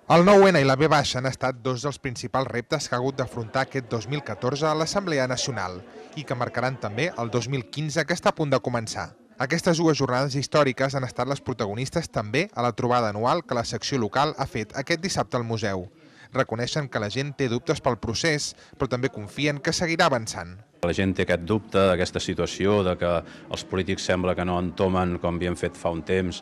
El 9N i la V baixa han estat dos dels principals reptes que ha hagut d'afrontar aquest 2014 a l'Assemblea Nacional i que marcaran també el 2015 que està a punt de començar. Aquestes dues jornades històriques han estat les protagonistes també a la trobada anual que la secció local ha fet aquest dissabte al museu. Reconeixen que la gent té dubtes pel procés, però també confien que seguirà avançant. La gent té aquest dubte, aquesta situació de que els polítics sembla que no entomen com havien fet fa un temps.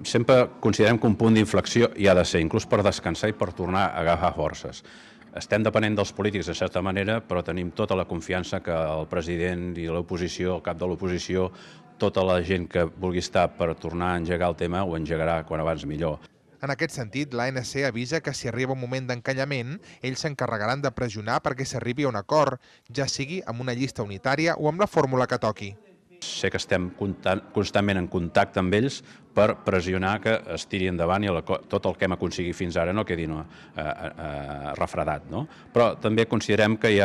Sempre considerem que un punt d'inflexió hi ha de ser, inclús per descansar i per tornar a agafar forces. Estem depenent dels polítics de certa manera, però tenim tota la confiança que el president i l'oposició, el cap de l'oposició, tota la gent que vulgui estar per tornar a engegar el tema ho engegarà quan abans millor. En aquest sentit, l'ANC avisa que si arriba un moment d'encallament, ells s'encarregaran de pressionar perquè s'arribi a un acord, ja sigui amb una llista unitària o amb la fórmula que toqui. Sé que estem constantment en contacte amb ells per pressionar que es tiri endavant i tot el que hem aconseguit fins ara no quedi refredat. No? Però també considerem que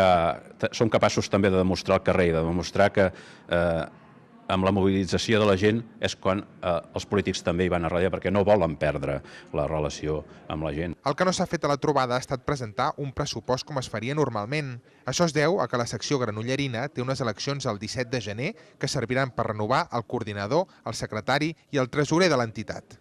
som capaços també de demostrar al carrer, de demostrar que amb la mobilització de la gent és quan els polítics també hi van a darrere perquè no volen perdre la relació amb la gent. El que no s'ha fet a la trobada ha estat presentar un pressupost com es faria normalment. Això es deu a que la secció granollerina té unes eleccions el 17 de gener que serviran per renovar el coordinador, el secretari i el tresorer de l'entitat.